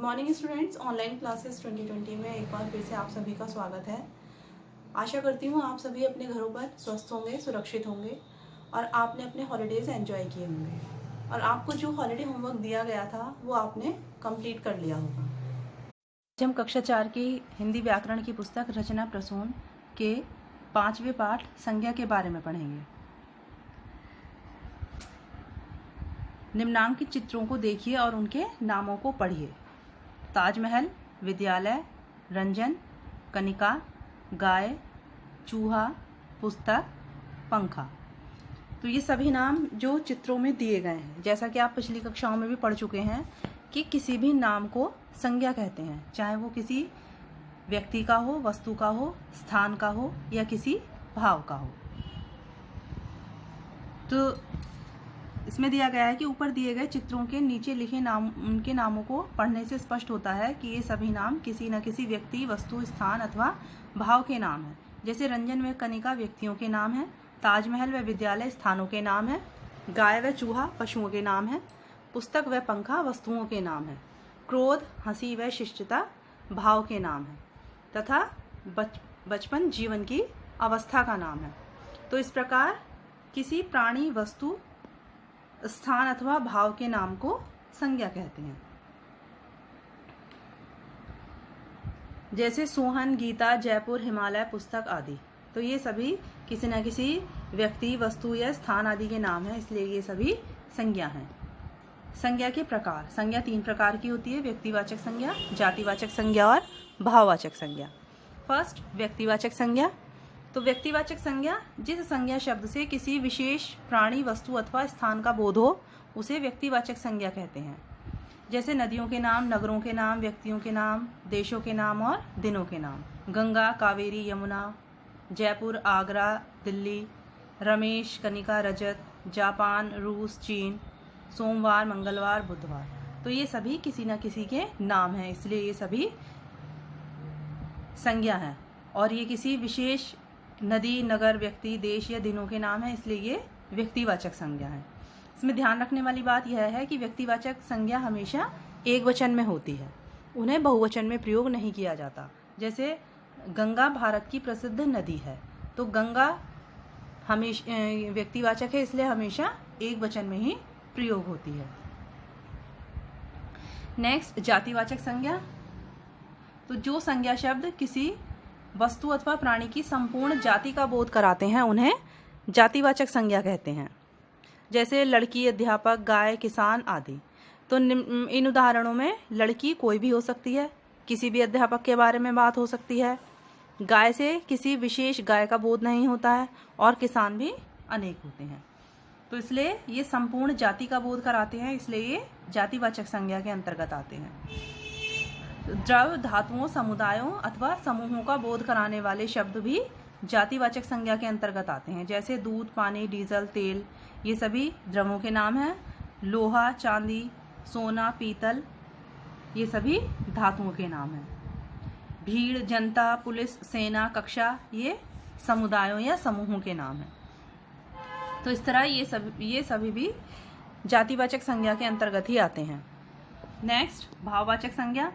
Morning students, online classes 2020 में एक बार फिर से आप सभी का स्वागत है। आशा करती हूँ आप सभी अपने घरों पर स्वस्थ होंगे, सुरक्षित होंगे और आपने अपने हॉलीडेज़ एंजॉय किए होंगे और आपको जो हॉलीडे होमवर्क दिया गया था वो आपने कंप्लीट कर लिया होगा। आज हम कक्षा 4 की हिंदी व्याकरण की पुस्तक रचना प्रसून के 5वें पाठ संज्ञा के बारे में पढ़ेंगे। निम्नांकित चित्रों को देखिए और उनके नामों को पढ़िए। ताजमहल, विद्यालय, रंजन, कनिका, गाय, चूहा, पुस्तक, पंखा। तो ये सभी नाम जो चित्रों में दिए गए हैं, जैसा कि आप पिछली कक्षाओं में भी पढ़ चुके हैं कि किसी भी नाम को संज्ञा कहते हैं, चाहे वो किसी व्यक्ति का हो, वस्तु का हो, स्थान का हो या किसी भाव का हो। तो इसमें दिया गया है कि ऊपर दिए गए चित्रों के नीचे लिखे नाम, उनके नामों को पढ़ने से स्पष्ट होता है कि ये सभी नाम किसी न किसी व्यक्ति, वस्तु, स्थान अथवा भाव के नाम हैं। जैसे रंजन व कनिका व्यक्तियों के नाम हैं, ताजमहल व विद्यालय स्थानों के नाम हैं, गाय व चूहा पशुओं के नाम हैं, पुस्तक व पंखा वस्तुओं के नाम हैं, क्रोध, हंसी व शिष्टता भाव के नाम हैं तथा बचपन जीवन की अवस्था का नाम है। तो इस प्रकार किसी प्राणी, वस्तु, स्थान अथवा भाव के नाम को संज्ञा कहते हैं। जैसे सोहन, गीता, जयपुर, हिमालय, पुस्तक आदि। तो ये सभी किसी न किसी व्यक्ति, वस्तु या स्थान आदि के नाम हैं, इसलिए ये सभी संज्ञा हैं। संज्ञा के प्रकार। संज्ञा 3 प्रकार की होती है: व्यक्तिवाचक संज्ञा, जातिवाचक संज्ञा और भाववाचक संज्ञा। फर्स्ट, व्यक्तिवाचक संज्ञा। तो व्यक्तिवाचक संज्ञा जिस संज्ञा शब्द से किसी विशेष प्राणी, वस्तु अथवा स्थान का बोध हो उसे व्यक्तिवाचक संज्ञा कहते हैं। जैसे नदियों के नाम, नगरों के नाम, व्यक्तियों के नाम, देशों के नाम और दिनों के नाम। गंगा, कावेरी, यमुना, जयपुर, आगरा, दिल्ली, रमेश, कनिका, रजत, जापान, रूस, चीन, सोमवार, मंगलवार, बुधवार। तो ये सभी किसी न किसी के नाम हैं, इसलिए ये सभी संज्ञा हैं। और ये किसी विशेष नदी, नगर, व्यक्ति, देश या दिनों के नाम है, इसलिए ये व्यक्तिवाचक संज्ञा है। इसमें ध्यान रखने वाली बात यह है कि व्यक्तिवाचक संज्ञा हमेशा एक वचन में होती है, उन्हें बहुवचन में प्रयोग नहीं किया जाता। जैसे गंगा भारत की प्रसिद्ध नदी है, तो गंगा हमेशा व्यक्तिवाचक है, इसलिए हमेशा एक वचन में ही प्रयोग होती है। नेक्स्ट, जातिवाचक संज्ञा। तो जो संज्ञा शब्द किसी वस्तु अथवा प्राणी की संपूर्ण जाति का बोध कराते हैं उन्हें जातिवाचक संज्ञा कहते हैं। जैसे लड़की, अध्यापक, गाय, किसान आदि। तो इन उदाहरणों में लड़की कोई भी हो सकती है, किसी भी अध्यापक के बारे में बात हो सकती है, गाय से किसी विशेष गाय का बोध नहीं होता है और किसान भी अनेक होते हैं। तो इसलिए ये संपूर्ण जाति का बोध कराते हैं, इसलिए ये जातिवाचक संज्ञा के अंतर्गत आते हैं। द्रव, धातुओं, समुदायों अथवा समूहों का बोध कराने वाले शब्द भी जातिवाचक संज्ञा के अंतर्गत आते हैं। जैसे दूध, पानी, डीजल, तेल, ये सभी द्रवों के नाम हैं। लोहा, चांदी, सोना, पीतल, ये सभी धातुओं के नाम हैं। भीड़, जनता, पुलिस, सेना, कक्षा, ये समुदायों या समूहों के नाम हैं। तो इस तरह ये सभी भी जातिवाचक संज्ञा के अंतर्गत ही आते हैं। नेक्स्ट, भाववाचक संज्ञा।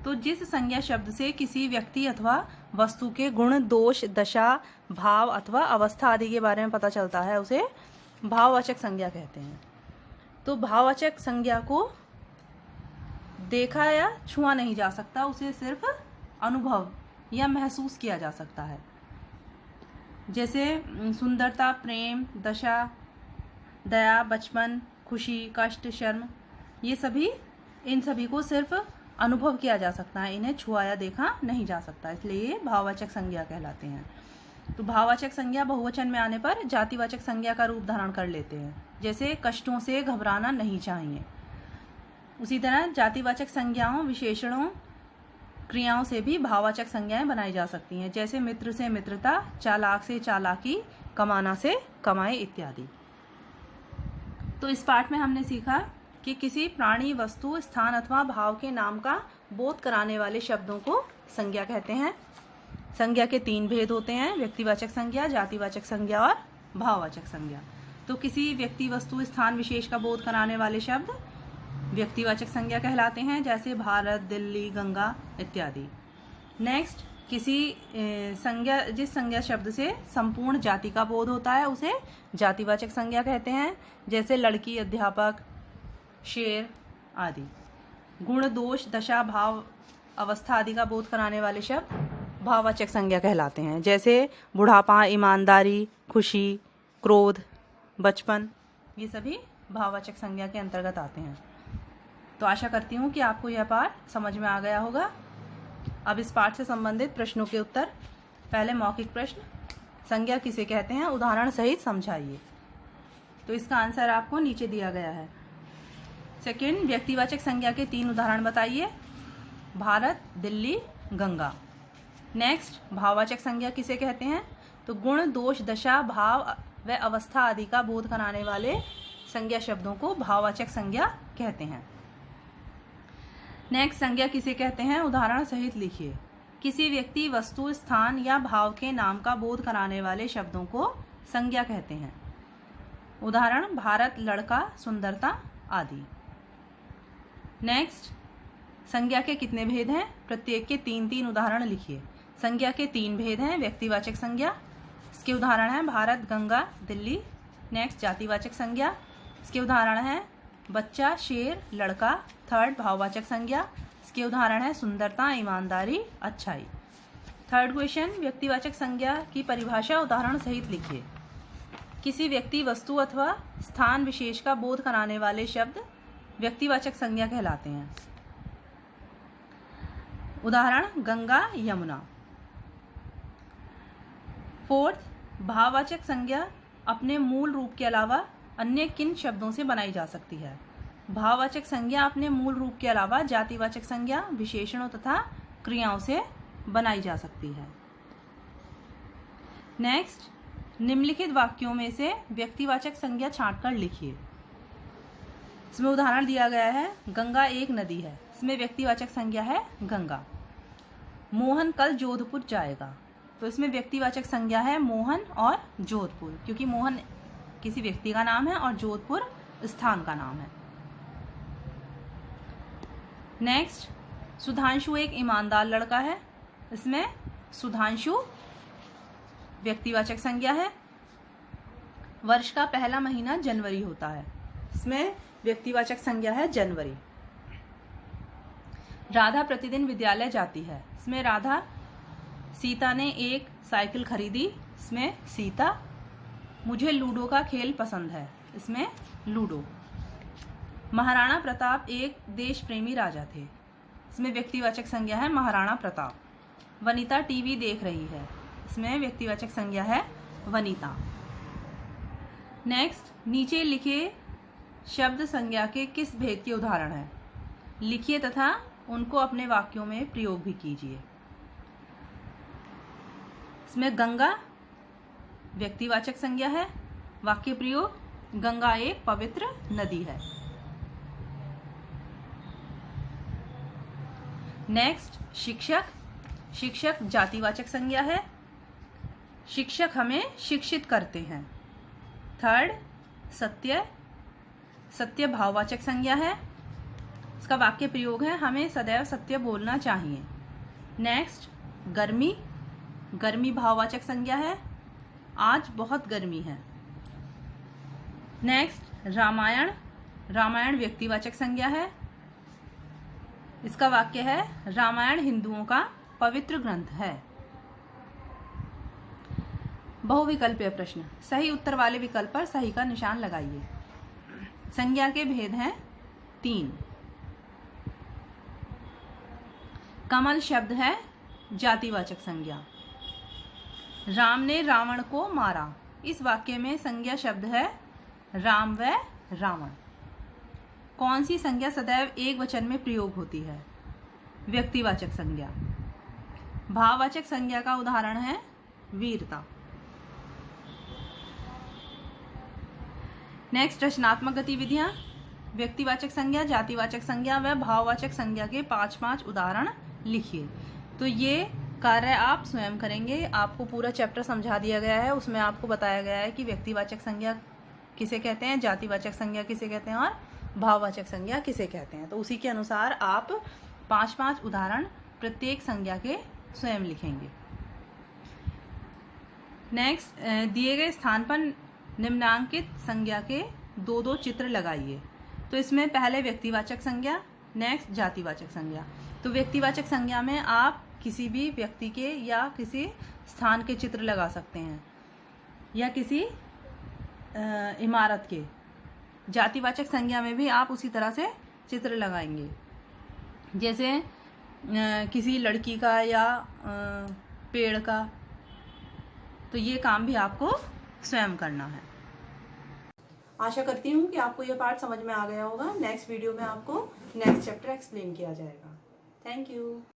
तो जिस संज्ञा शब्द से किसी व्यक्ति अथवा वस्तु के गुण, दोष, दशा, भाव अथवा अवस्था आदि के बारे में पता चलता है उसे भाववाचक संज्ञा कहते हैं। तो भाववाचक संज्ञा को देखा या छुआ नहीं जा सकता, उसे सिर्फ अनुभव या महसूस किया जा सकता है। जैसे सुंदरता, प्रेम, दशा, दया, बचपन, खुशी, कष्ट, शर्म, ये सभी, इन सभी को सिर्फ अनुभव किया जा सकता है, इन्हें छुआ या देखा नहीं जा सकता, इसलिए ये भाववाचक संज्ञा कहलाते हैं। तो भाववाचक संज्ञा बहुवचन में आने पर जातिवाचक संज्ञा का रूप धारण कर लेते हैं। जैसे कष्टों से घबराना नहीं चाहिए। उसी तरह जातिवाचक संज्ञाओं, विशेषणों, क्रियाओं से भी भाववाचक संज्ञाएं बनाई जा सकती हैं। जैसे मित्र से मित्रता, चालाक से चालाकी, कमाना से कमाई इत्यादि। तो इस पाठ में हमने सीखा कि किसी प्राणी, वस्तु, स्थान अथवा भाव के नाम का बोध कराने वाले शब्दों को संज्ञा कहते हैं। संज्ञा के 3 भेद होते हैं: व्यक्तिवाचक संज्ञा, जातिवाचक संज्ञा और भाववाचक संज्ञा। तो किसी व्यक्ति, वस्तु, स्थान विशेष का बोध कराने वाले शब्द व्यक्तिवाचक संज्ञा कहलाते हैं, जैसे भारत, दिल्ली, गंगा इत्यादि। नेक्स्ट, किसी संज्ञा, जिस संज्ञा शब्द से संपूर्ण जाति का बोध होता है उसे जातिवाचक संज्ञा कहते हैं, जैसे लड़की, अध्यापक, शेर आदि। गुण, दोष, दशा, भाव, अवस्था आदि का बोध कराने वाले शब्द भाववाचक संज्ञा कहलाते हैं, जैसे बुढ़ापा, ईमानदारी, खुशी, क्रोध, बचपन, ये सभी भाववाचक संज्ञा के अंतर्गत आते हैं। तो आशा करती हूँ कि आपको यह पाठ समझ में आ गया होगा। अब इस पाठ से संबंधित प्रश्नों के उत्तर। पहले मौखिक प्रश्न, संज्ञा किसे कहते हैं, उदाहरण सहित समझाइए। तो इसका आंसर आपको नीचे दिया गया है। सेकंड, व्यक्तिवाचक संज्ञा के 3 उदाहरण बताइए। भारत, दिल्ली, गंगा। नेक्स्ट, भाववाचक संज्ञा किसे कहते हैं, तो गुण, दोष, दशा, भाव व अवस्था आदि का बोध कराने वाले संज्ञा शब्दों को भाववाचक संज्ञा कहते हैं। नेक्स्ट, संज्ञा किसे कहते हैं, उदाहरण सहित लिखिए। किसी व्यक्ति, वस्तु, स्थान या भाव के नाम का बोध कराने वाले शब्दों को संज्ञा कहते हैं। उदाहरण, भारत, लड़का, सुंदरता आदि। नेक्स्ट, संज्ञा के कितने भेद हैं, प्रत्येक के 3-3 उदाहरण लिखिए। संज्ञा के 3 भेद हैं। व्यक्तिवाचक संज्ञा, इसके उदाहरण हैं भारत, गंगा, दिल्ली। नेक्स्ट, जातिवाचक संज्ञा, इसके उदाहरण हैं बच्चा, शेर, लड़का। थर्ड, भाववाचक संज्ञा, इसके उदाहरण हैं सुंदरता, ईमानदारी, अच्छाई। थर्ड क्वेश्चन, व्यक्तिवाचक संज्ञा की परिभाषा उदाहरण सहित लिखिए। किसी व्यक्ति, वस्तु अथवा स्थान विशेष का बोध कराने वाले शब्द व्यक्तिवाचक संज्ञा कहलाते हैं। उदाहरण, गंगा, यमुना। फोर्थ, भाववाचक संज्ञा अपने मूल रूप के अलावा अन्य किन शब्दों से बनाई जा सकती है। भाववाचक संज्ञा अपने मूल रूप के अलावा जातिवाचक संज्ञा, विशेषणों तथा क्रियाओं से बनाई जा सकती है। नेक्स्ट, निम्नलिखित वाक्यों में से व्यक्तिवाचक संज्ञा छांटकर लिखिए। इसमें उदाहरण दिया गया है, गंगा एक नदी है, इसमें व्यक्तिवाचक संज्ञा है गंगा। मोहन कल जोधपुर जाएगा, तो इसमें व्यक्तिवाचक संज्ञा है मोहन और जोधपुर, क्योंकि मोहन किसी व्यक्ति का नाम है और जोधपुर स्थान का नाम है। नेक्स्ट, सुधांशु एक ईमानदार लड़का है, इसमें सुधांशु व्यक्तिवाचक संज्ञा है। वर्ष का पहला महीना जनवरी होता है, इसमें व्यक्तिवाचक संज्ञा है जनवरी। राधा प्रतिदिन विद्यालय जाती है, इसमें राधा। सीता ने एक साइकिल खरीदी, इसमें सीता। मुझे लूडो का खेल पसंद है, इसमें लूडो। महाराणा प्रताप एक देश प्रेमी राजा थे, इसमें व्यक्तिवाचक संज्ञा है महाराणा प्रताप। वनिता टीवी देख रही है, इसमें व्यक्तिवाचक संज्ञा है वनिता। नेक्स्ट, नीचे लिखे शब्द संज्ञा के किस भेद के उदाहरण हैं, लिखिए तथा उनको अपने वाक्यों में प्रयोग भी कीजिए। इसमें गंगा व्यक्तिवाचक संज्ञा है। वाक्य प्रयोग, गंगा एक पवित्र नदी है। नेक्स्ट, शिक्षक, शिक्षक जातिवाचक संज्ञा है। शिक्षक हमें शिक्षित करते हैं। थर्ड, सत्य, सत्य भाववाचक संज्ञा है। इसका वाक्य प्रयोग है, हमें सदैव सत्य बोलना चाहिए। नेक्स्ट, गर्मी, गर्मी भाववाचक संज्ञा है, आज बहुत गर्मी है। नेक्स्ट, रामायण, रामायण व्यक्तिवाचक संज्ञा है। इसका वाक्य है, रामायण हिंदुओं का पवित्र ग्रंथ है। बहुविकल्पीय प्रश्न, सही उत्तर वाले विकल्प पर सही का निशान लगाइए। संज्ञा के भेद हैं 3। कमल शब्द है जातिवाचक संज्ञा। राम ने रावण को मारा, इस वाक्य में संज्ञा शब्द है राम व रावण। कौन सी संज्ञा सदैव एक वचन में प्रयोग होती है, व्यक्तिवाचक संज्ञा। भाववाचक संज्ञा का उदाहरण है वीरता। नेक्स्ट, रचनात्मक गतिविधियां। व्यक्तिवाचक संज्ञा, जातिवाचक संज्ञा व भाववाचक संज्ञा के 5-5 उदाहरण लिखिए। तो ये कार्य आप स्वयं करेंगे। आपको पूरा चैप्टर समझा दिया गया है, उसमें आपको बताया गया है कि व्यक्तिवाचक संज्ञा किसे कहते हैं, जातिवाचक संज्ञा किसे कहते हैं और भाववाचक संज्ञा किसे कहते हैं। तो उसी के अनुसार आप 5-5 उदाहरण प्रत्येक संज्ञा के स्वयं लिखेंगे। नेक्स्ट, दिए गए स्थान पर निम्नांकित संज्ञा के 2-2 चित्र लगाइए। तो इसमें पहले व्यक्तिवाचक संज्ञा, नेक्स्ट जातिवाचक संज्ञा। तो व्यक्तिवाचक संज्ञा में आप किसी भी व्यक्ति के या किसी स्थान के चित्र लगा सकते हैं या किसी इमारत के। जातिवाचक संज्ञा में भी आप उसी तरह से चित्र लगाएंगे, जैसे किसी लड़की का या पेड़ का। तो ये काम भी आपको स्वयं करना है। आशा करती हूँ कि आपको ये पार्ट समझ में आ गया होगा। नेक्स्ट वीडियो में आपको नेक्स्ट चैप्टर एक्सप्लेन किया जाएगा। Thank you.